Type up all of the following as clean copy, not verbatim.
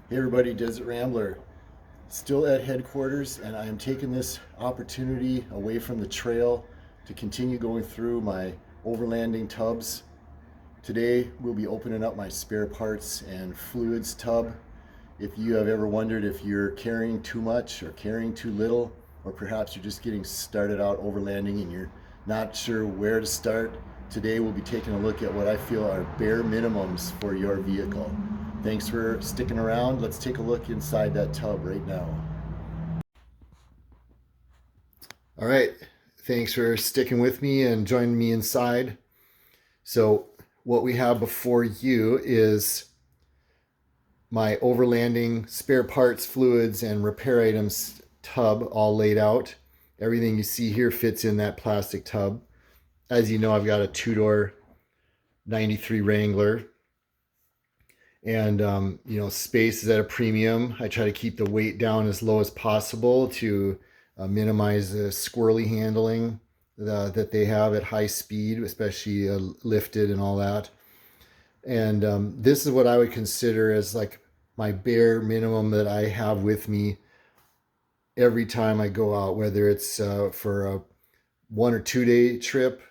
Hey everybody, Desert Rambler. Still at headquarters, and I am taking this opportunity away from the trail to continue going through my overlanding tubs. Today we'll be opening up my spare parts and fluids tub. If you have ever wondered if you're carrying too much or carrying too little, or perhaps you're just getting started out overlanding and you're not sure where to start, today we'll be taking a look at what I feel are bare minimums for your vehicle. Thanks for sticking around. Let's take a look inside that tub right now. All right, thanks for sticking with me and joining me inside. So what we have before you is my overlanding spare parts, fluids, and repair items tub all laid out. Everything you see here fits in that plastic tub. As you know, I've got a two-door 93 Wrangler, and space is at a premium. I try to keep the weight down as low as possible to minimize the squirrely handling that they have at high speed, especially lifted and all that. And this is what I would consider as like my bare minimum that I have with me every time I go out, whether it's for a 1 or 2 day trip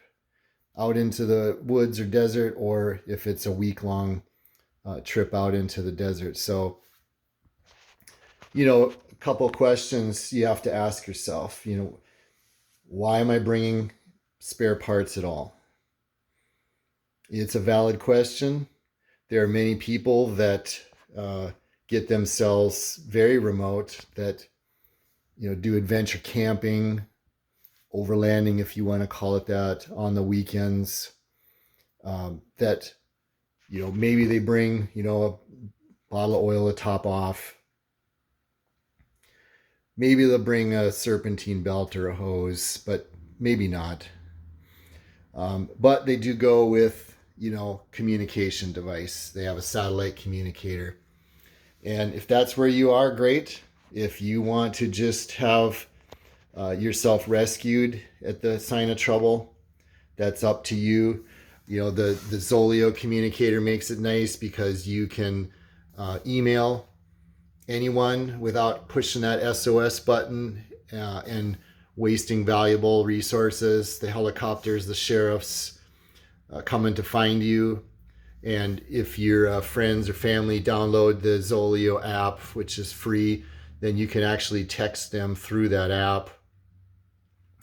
out into the woods or desert, or if it's a week-long trip out into the desert. So, a couple questions you have to ask yourself. Why am I bringing spare parts at all? It's a valid question. There are many people that get themselves very remote, that do adventure camping, overlanding, if you want to call it that, on the weekends. That maybe they bring a bottle of oil to top off. Maybe they'll bring a serpentine belt or a hose, but maybe not. But they do go with communication device. They have a satellite communicator. And if that's where you are, great. If you want to just have yourself rescued at the sign of trouble, that's up to you. The Zoleo communicator makes it nice because you can email anyone without pushing that SOS button and wasting valuable resources. The helicopters, the sheriffs coming to find you. And if your friends or family download the Zoleo app, which is free, then you can actually text them through that app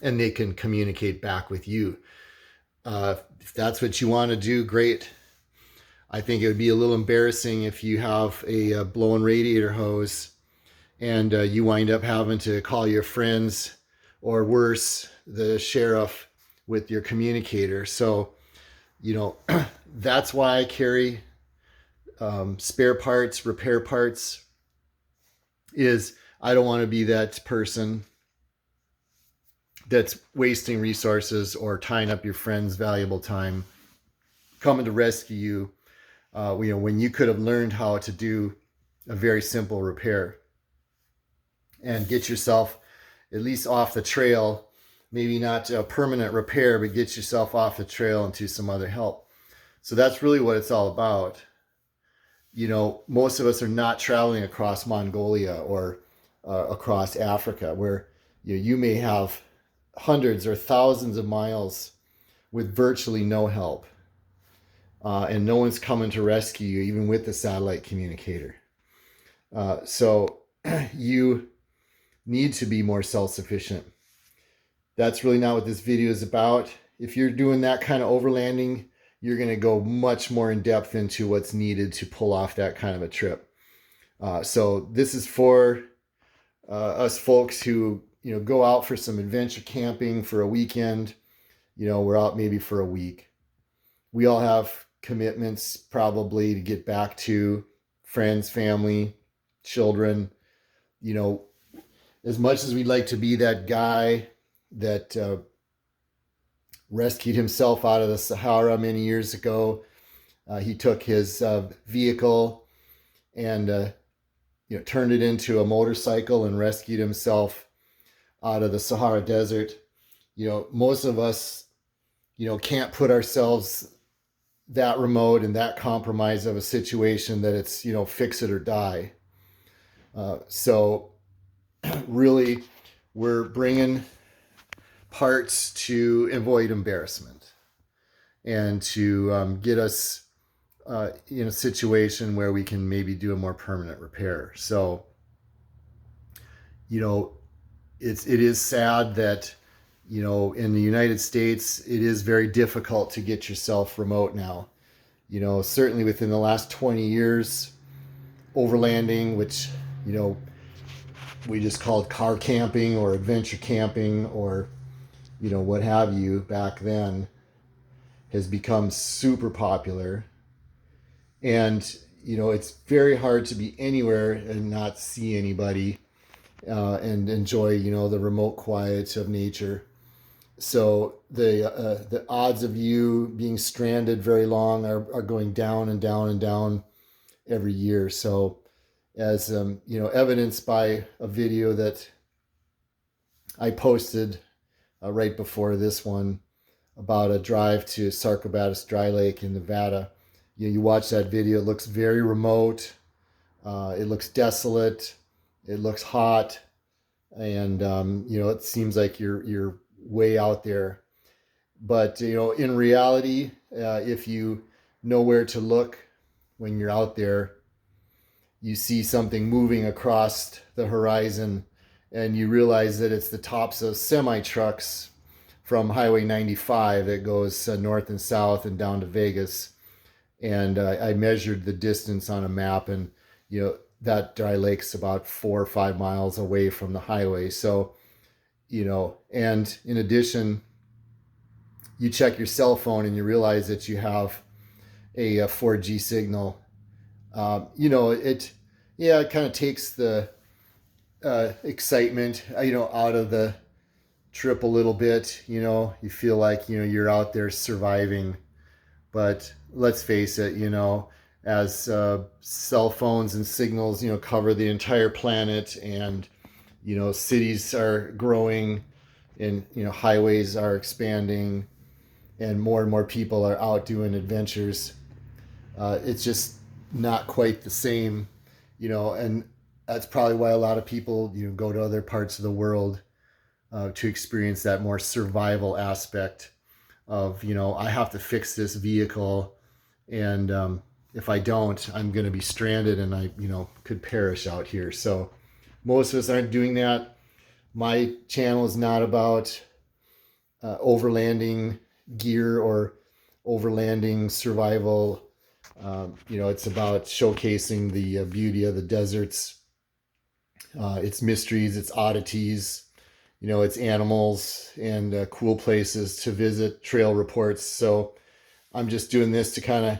and they can communicate back with you. If that's what you want to do, great. I think it would be a little embarrassing if you have a blown radiator hose and you wind up having to call your friends, or worse, the sheriff, with your communicator. So, that's why I carry spare parts, repair parts, is I don't want to be that person that's wasting resources or tying up your friend's valuable time coming to rescue you, when you could have learned how to do a very simple repair and get yourself at least off the trail. Maybe not a permanent repair, but get yourself off the trail into some other help. So that's really what it's all about. Most of us are not traveling across Mongolia or across Africa, where you may have hundreds or thousands of miles with virtually no help. And no one's coming to rescue you, even with the satellite communicator. So you need to be more self-sufficient. That's really not what this video is about. If you're doing that kind of overlanding, you're going to go much more in depth into what's needed to pull off that kind of a trip. So this is for us folks who go out for some adventure camping for a weekend. We're out maybe for a week. We all have commitments probably to get back to, friends, family, children. As much as we'd like to be that guy that rescued himself out of the Sahara many years ago, he took his vehicle and turned it into a motorcycle and rescued himself out of the Sahara Desert. Most of us, can't put ourselves that remote and that compromised of a situation that it's, fix it or die. So really, we're bringing parts to avoid embarrassment and to get us in a situation where we can maybe do a more permanent repair. So, you know, it is sad that, you know, in the United States, it is very difficult to get yourself remote now. You know, certainly within the last 20 years, overlanding, which, you know, we just called car camping or adventure camping or, you know, what have you back then, has become super popular. And, you know, it's very hard to be anywhere and not see anybody and enjoy, you know, the remote quiet of nature. So the odds of you being stranded very long are going down and down and down every year. So as you know, evidenced by a video that I posted right before this one about a drive to Sarcobatis Dry Lake in Nevada. You know, you watch that video, it looks very remote, it looks desolate, it looks hot, and you know, it seems like you're way out there. But you know, in reality, if you know where to look when you're out there, you see something moving across the horizon, and you realize that it's the tops of semi trucks from Highway 95 that goes north and south and down to Vegas. And I measured the distance on a map, and you know, that dry lake's about 4 or 5 miles away from the highway. So, you know, and in addition, you check your cell phone and you realize that you have a 4G signal. You know, it kind of takes the excitement, you know, out of the trip a little bit. You know, you feel like, you know, you're out there surviving. But let's face it, you know, as cell phones and signals, you know, cover the entire planet, and, you know, cities are growing, and, you know, highways are expanding, and more people are out doing adventures. It's just not quite the same, you know, and that's probably why a lot of people, you know, go to other parts of the world to experience that more survival aspect of, you know, I have to fix this vehicle, and if I don't, I'm going to be stranded and I, you know, could perish out here. So most of us aren't doing that. My channel is not about overlanding gear or overlanding survival. You know, it's about showcasing the beauty of the deserts, its mysteries, its oddities, you know, its animals, and cool places to visit, trail reports. So I'm just doing this to kind of,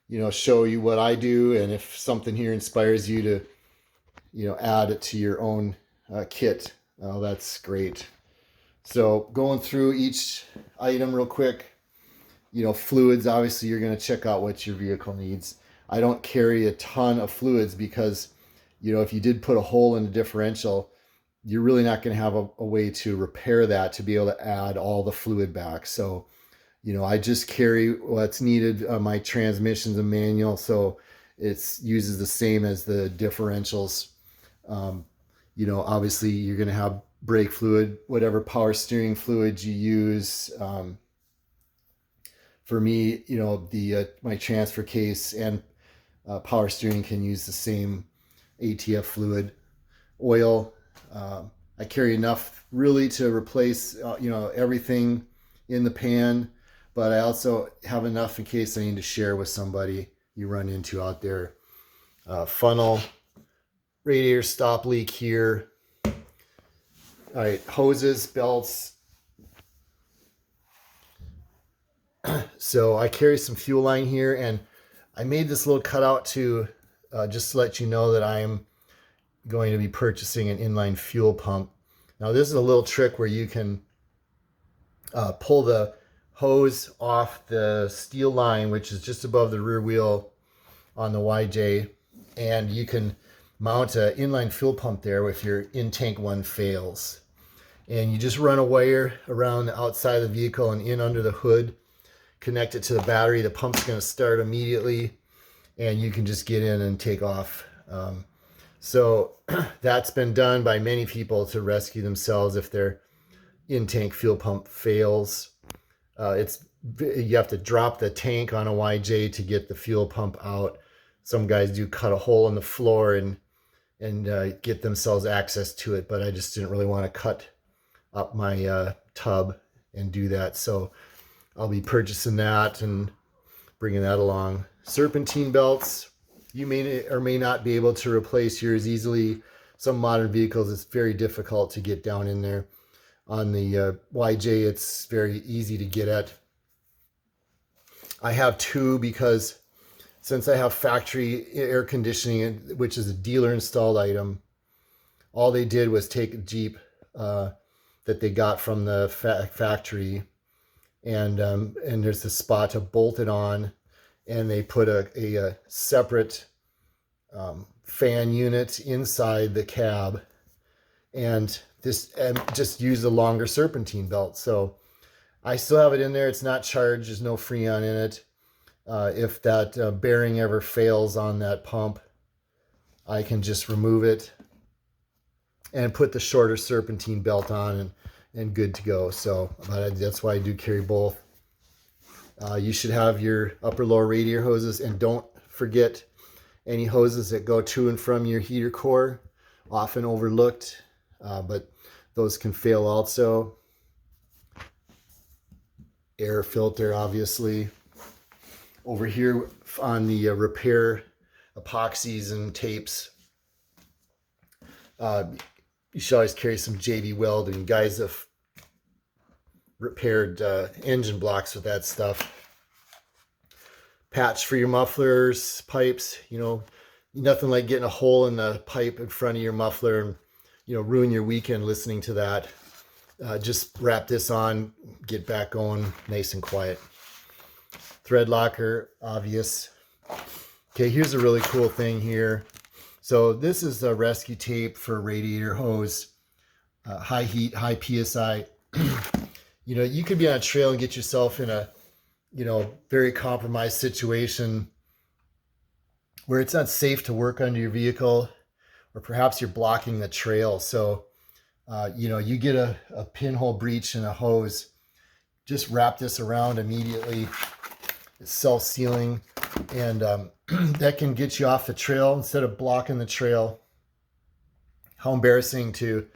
you know, show you what I do, and if something here inspires you to, you know, add it to your own kit, that's great. So going through each item real quick, you know, fluids, obviously you're going to check out what your vehicle needs. I don't carry a ton of fluids because, you know, if you did put a hole in the differential, you're really not going to have a way to repair that to be able to add all the fluid back. So, you know, I just carry what's needed. My transmission's a manual, so it uses the same as the differentials. You know, obviously you're going to have brake fluid, whatever power steering fluid you use. For me, you know, the my transfer case and power steering can use the same ATF fluid. Oil, I carry enough really to replace, you know, everything in the pan, but I also have enough in case I need to share with somebody you run into out there. Funnel, radiator stop leak here. All right, hoses, belts. So I carry some fuel line here, and I made this little cutout to just to let you know that I'm going to be purchasing an inline fuel pump. Now this is a little trick where you can pull the hose off the steel line, which is just above the rear wheel on the YJ, and you can mount an inline fuel pump there if your in-tank one fails. And you just run a wire around the outside of the vehicle and in under the hood, connect it to the battery. The pump's going to start immediately, and you can just get in and take off. So that's been done by many people to rescue themselves if their in-tank fuel pump fails. You have to drop the tank on a YJ to get the fuel pump out. Some guys do cut a hole in the floor and get themselves access to it, but I just didn't really want to cut up my tub and do that. So I'll be purchasing that and bringing that along. Serpentine belts, you may or may not be able to replace yours easily. Some modern vehicles, it's very difficult to get down in there. On the YJ, it's very easy to get at. I have two because since I have factory air conditioning, which is a dealer installed item, all they did was take a Jeep that they got from the factory, and there's a spot to bolt it on, and they put a separate fan unit inside the cab, and just use a longer serpentine belt. So I still have it in there. It's not charged. There's no Freon in it. If that bearing ever fails on that pump, I can just remove it and put the shorter serpentine belt on and good to go. So that's why I do carry both. You should have your upper lower radiator hoses, and don't forget any hoses that go to and from your heater core, often overlooked, but those can fail also. Air filter, obviously. Over here on the repair epoxies and tapes, you should always carry some JV welding. Guys have repaired engine blocks with that stuff. Patch for your mufflers, pipes. You know, nothing like getting a hole in the pipe in front of your muffler and, you know, ruin your weekend listening to that. Just wrap this on, get back going nice and quiet. Thread locker, obvious. Okay, here's a really cool thing here. So this is the rescue tape for radiator hose, high heat, high PSI. You know, you could be on a trail and get yourself in a, you know, very compromised situation where it's not safe to work under your vehicle, or perhaps you're blocking the trail. So, you know, you get a pinhole breach in a hose, just wrap this around immediately. It's self-sealing, and that can get you off the trail instead of blocking the trail. How embarrassing to,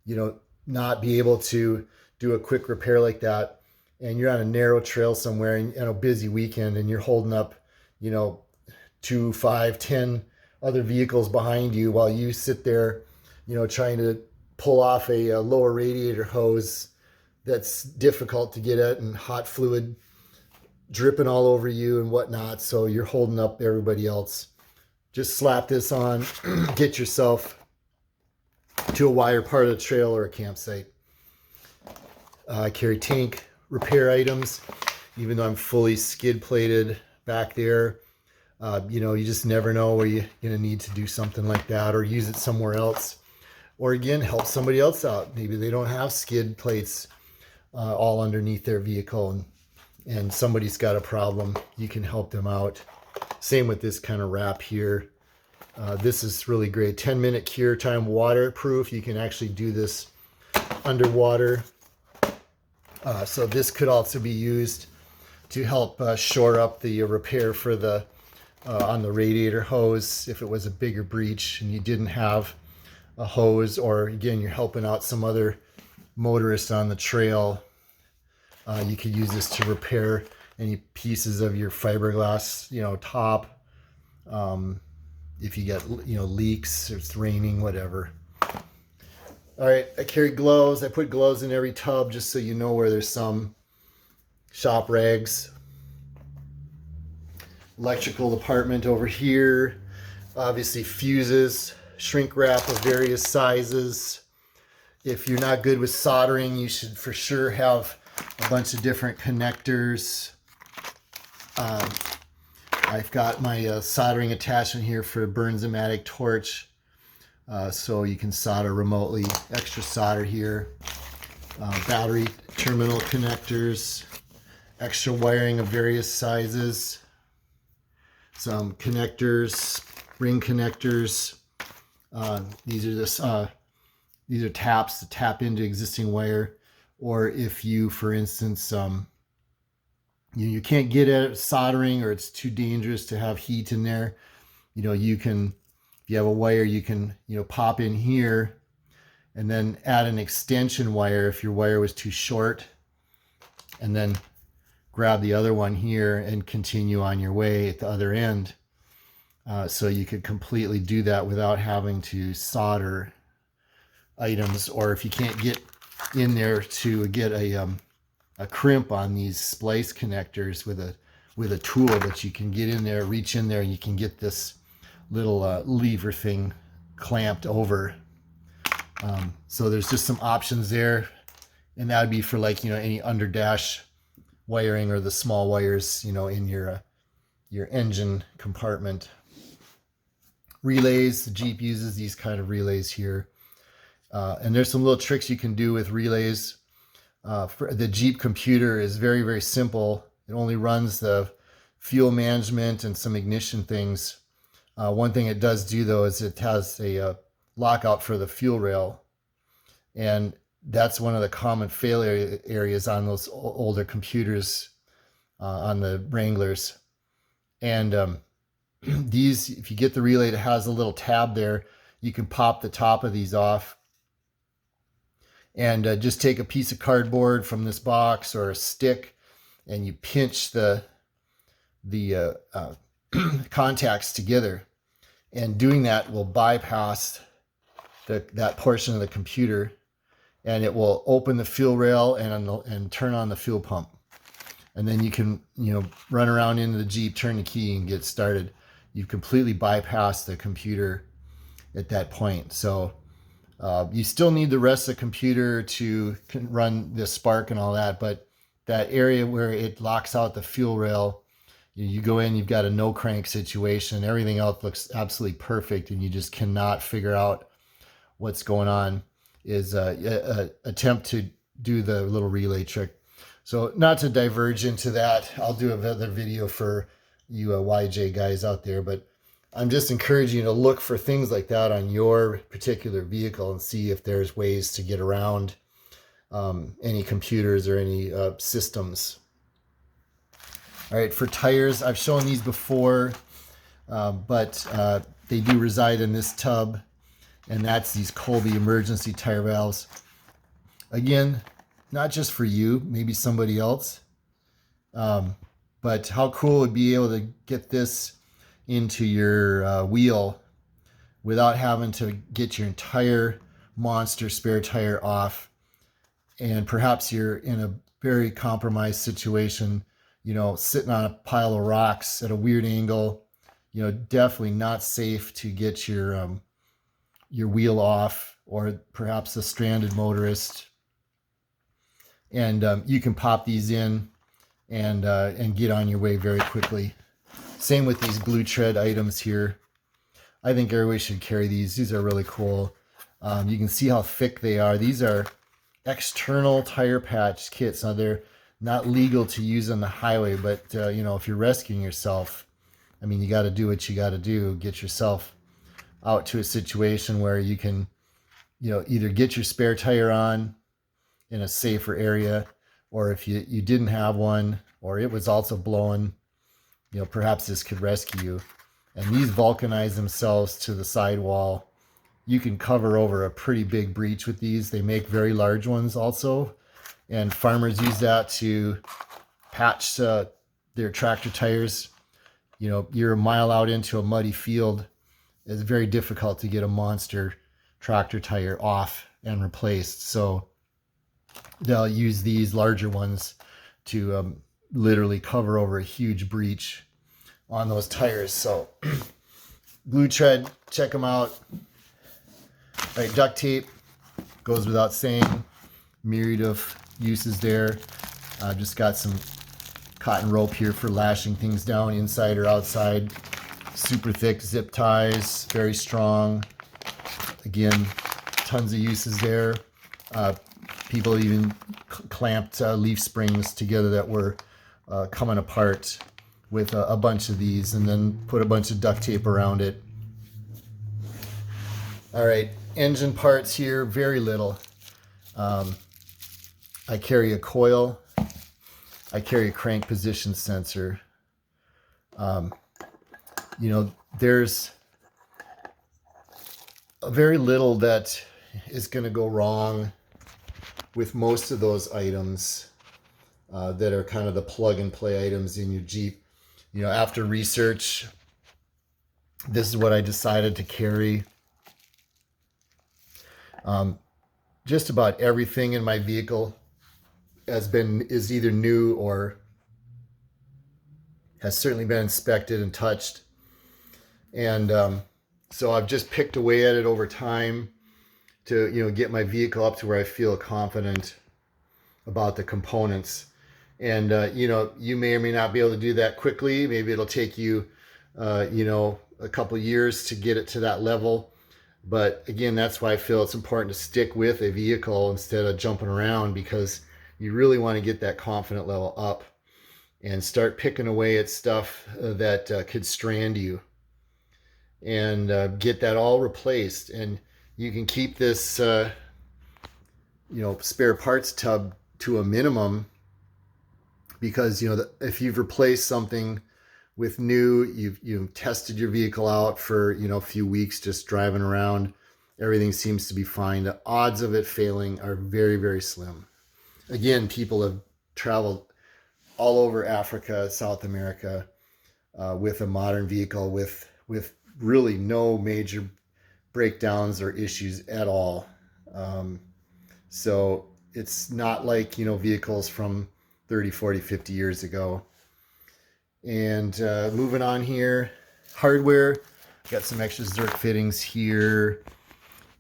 you know, not be able to do a quick repair like that, and you're on a narrow trail somewhere and a busy weekend, and you're holding up, you know, 2, 5, 10 other vehicles behind you while you sit there, you know, trying to pull off a lower radiator hose that's difficult to get at, and hot fluid dripping all over you and whatnot. So you're holding up everybody else. Just slap this on, get yourself to a wider part of the trail or a campsite. I carry tank repair items, even though I'm fully skid plated back there. You know, you just never know where you're going to need to do something like that, or use it somewhere else. Or again, help somebody else out. Maybe they don't have skid plates all underneath their vehicle, and somebody's got a problem. You can help them out. Same with this kind of wrap here. This is really great. 10-minute cure time, waterproof. You can actually do this underwater. So this could also be used to help shore up the repair for the on the radiator hose if it was a bigger breach and you didn't have a hose, or again, you're helping out some other motorist on the trail. You could use this to repair any pieces of your fiberglass, you know, top. If you get, you know, leaks, or it's raining, whatever. All right, I carry gloves. I put gloves in every tub just so you know where there's some. Shop rags. Electrical department over here. Obviously fuses, shrink wrap of various sizes. If you're not good with soldering, you should for sure have a bunch of different connectors. I've got my soldering attachment here for a Bernzomatic torch, so you can solder remotely. Extra solder here. Battery terminal connectors. Extra wiring of various sizes. Some connectors, ring connectors. These are taps to tap into existing wire, or if you, for instance, you can't get at it soldering, or it's too dangerous to have heat in there. You can, if you have a wire, you can pop in here and then add an extension wire if your wire was too short, and then grab the other one here and continue on your way at the other end. So you could completely do that without having to solder items. Or if you can't get in there to get a crimp on these splice connectors with a tool, that you can get in there, reach in there, and you can get this little lever thing clamped over. So there's just some options there, and that would be for like any underdash wiring or the small wires in your engine compartment. Relays, the Jeep uses these kind of relays here, and there's some little tricks you can do with relays. For the Jeep computer is very, very simple. It only runs the fuel management and some ignition things. One thing it does do though is it has a lockout for the fuel rail, and that's one of the common failure areas on those older computers, on the Wranglers. And these, if you get the relay that has a little tab there, you can pop the top of these off, and just take a piece of cardboard from this box or a stick, and you pinch the contacts together, and doing that will bypass that portion of the computer, and it will open the fuel rail and turn on the fuel pump. And then you can run around into the Jeep, turn the key, and get started. You've completely bypassed the computer at that point. So you still need the rest of the computer to run the spark and all that, but that area where it locks out the fuel rail, you go in, you've got a no crank situation. Everything else looks absolutely perfect, and you just cannot figure out what's going on. Is attempt to do the little relay trick. So not to diverge into that, I'll do another video for you YJ guys out there, but I'm just encouraging you to look for things like that on your particular vehicle and see if there's ways to get around any computers or any systems. All right, for tires, I've shown these before, but they do reside in this tub, and that's these Colby emergency tire valves. Again, not just for you, maybe somebody else, but how cool would be able to get this into your wheel without having to get your entire monster spare tire off, and perhaps you're in a very compromised situation, sitting on a pile of rocks at a weird angle, definitely not safe to get your wheel off, or perhaps a stranded motorist. And you can pop these in and get on your way very quickly. Same with these glue tread items here. I think everybody should carry these. These are really cool. You can see how thick they are. These are external tire patch kits. Now they're not legal to use on the highway, but if you're rescuing yourself, I mean, you got to do what you got to do. Get yourself out to a situation where you can, either get your spare tire on in a safer area, or if you didn't have one, or it was also blowing, perhaps this could rescue you. And these vulcanize themselves to the sidewall. You can cover over a pretty big breach with these. They make very large ones also, and farmers use that to patch their tractor tires. You're a mile out into a muddy field. It's very difficult to get a monster tractor tire off and replaced. So they'll use these larger ones to literally cover over a huge breach on those tires. So glue tread, check them out. All right, duct tape goes without saying. Myriad of uses there. Just got some cotton rope here for lashing things down inside or outside. Super thick zip ties, very strong. Again, tons of uses there. People even clamped leaf springs together that were coming apart with a bunch of these, and then put a bunch of duct tape around it. All right, engine parts here, very little. I carry a coil. I carry a crank position sensor. There's very little that is going to go wrong with most of those items that are kind of the plug and play items in your Jeep. After research, this is what I decided to carry. Just about everything in my vehicle is either new or has certainly been inspected and touched. And so I've just picked away at it over time to get my vehicle up to where I feel confident about the components. And you may or may not be able to do that quickly. Maybe it'll take you a couple years to get it to that level. But again, that's why I feel it's important to stick with a vehicle instead of jumping around, because you really want to get that confident level up and start picking away at stuff that could strand you, and get that all replaced. And you can keep this spare parts tub to a minimum, because if you've replaced something with new, you've tested your vehicle out for a few weeks just driving around, everything seems to be fine. The odds of it failing are very, very slim. Again, people have traveled all over Africa, South America, with a modern vehicle with really no major breakdowns or issues at all. So it's not like vehicles from 30, 40, 50 years ago. And moving on here, hardware. Got some extra Zerk fittings here.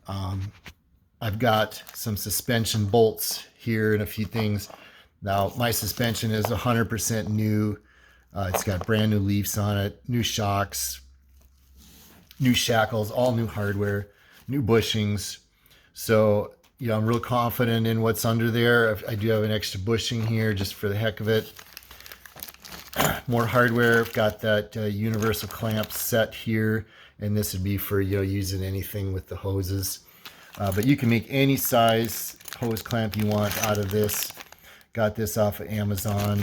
I've got some suspension bolts here and a few things. Now, my suspension is 100% new. It's got brand new leaves on it, new shocks, new shackles, all new hardware, new bushings. So, I'm real confident in what's under there. I do have an extra bushing here just for the heck of it. More hardware. I've got that universal clamp set here, and this would be for using anything with the hoses. But you can make any size hose clamp you want out of this. Got this off of Amazon.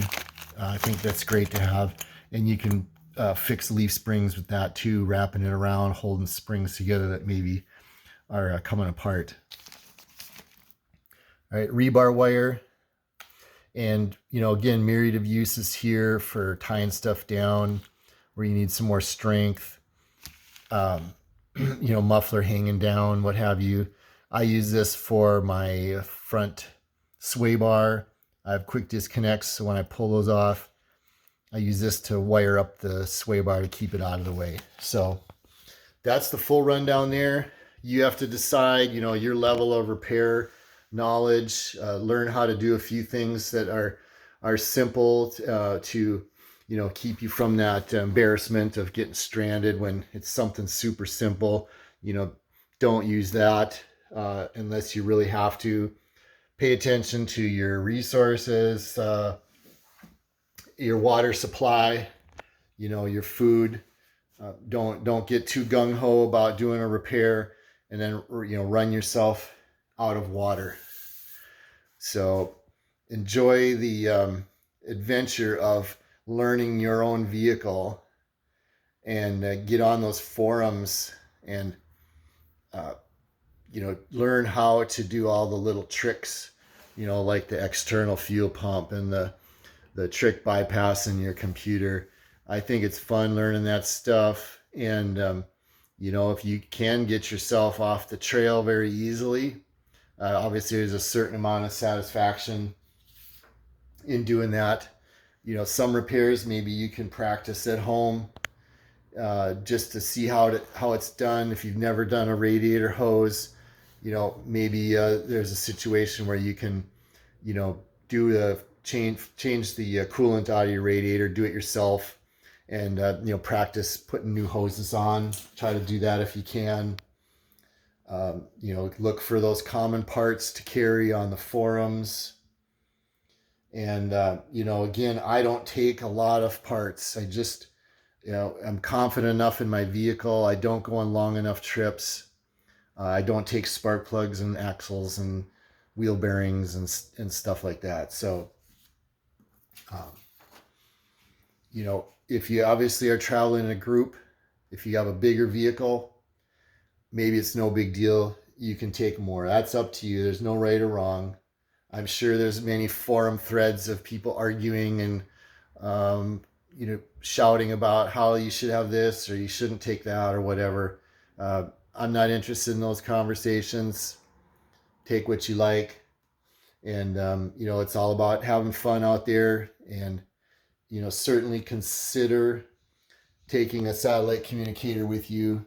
I think that's great to have. And you can fix leaf springs with that too, wrapping it around, holding springs together that maybe are coming apart. All right, rebar wire. And, again, myriad of uses here for tying stuff down where you need some more strength. Muffler hanging down, what have you. I use this for my front sway bar. I have quick disconnects, so when I pull those off, I use this to wire up the sway bar to keep it out of the way. So that's the full rundown there. You have to decide, your level of repair knowledge, learn how to do a few things that are simple to keep you from that embarrassment of getting stranded when it's something super simple. Don't use that unless you really have to. Pay attention to your resources, your water supply, your food. Don't get too gung-ho about doing a repair and then run yourself out of water. So enjoy the adventure of learning your own vehicle, and get on those forums and learn how to do all the little tricks, like the external fuel pump and the trick bypassing your computer. I think it's fun learning that stuff. And if you can get yourself off the trail very easily, obviously there's a certain amount of satisfaction in doing that. Some repairs maybe you can practice at home, just to see how it's done. If you've never done a radiator hose, maybe there's a situation where you can do the change the coolant out of your radiator, do it yourself, and practice putting new hoses on. Try to do that if you can. Look for those common parts to carry on the forums. And again, I don't take a lot of parts. I just I'm confident enough in my vehicle. I don't go on long enough trips. I don't take spark plugs and axles and wheel bearings and stuff like that. So, um, you know, if you obviously are traveling in a group, if you have a bigger vehicle, maybe it's no big deal. You can take more. That's up to you. There's no right or wrong. I'm sure there's many forum threads of people arguing and, you know, shouting about how you should have this or you shouldn't take that or whatever. I'm not interested in those conversations. Take what you like. And, you know, it's all about having fun out there. And, you know, certainly consider taking a satellite communicator with you.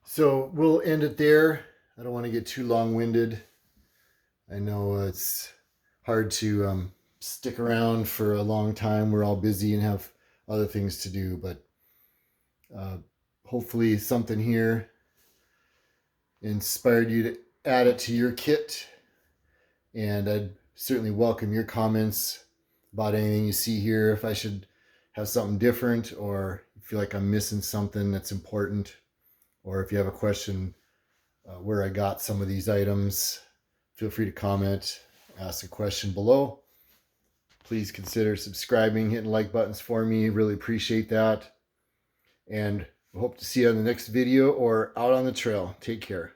So we'll end it there. I don't want to get too long-winded. I know it's hard to stick around for a long time. We're all busy and have other things to do, but hopefully something here inspired you to add it to your kit. And I'd certainly welcome your comments about anything you see here. If I should have something different, or you feel like I'm missing something that's important, or if you have a question where I got some of these items, feel free to comment, ask a question below. Please consider subscribing, hitting like buttons for me. Really appreciate that. And hope to see you on the next video or out on the trail. Take care.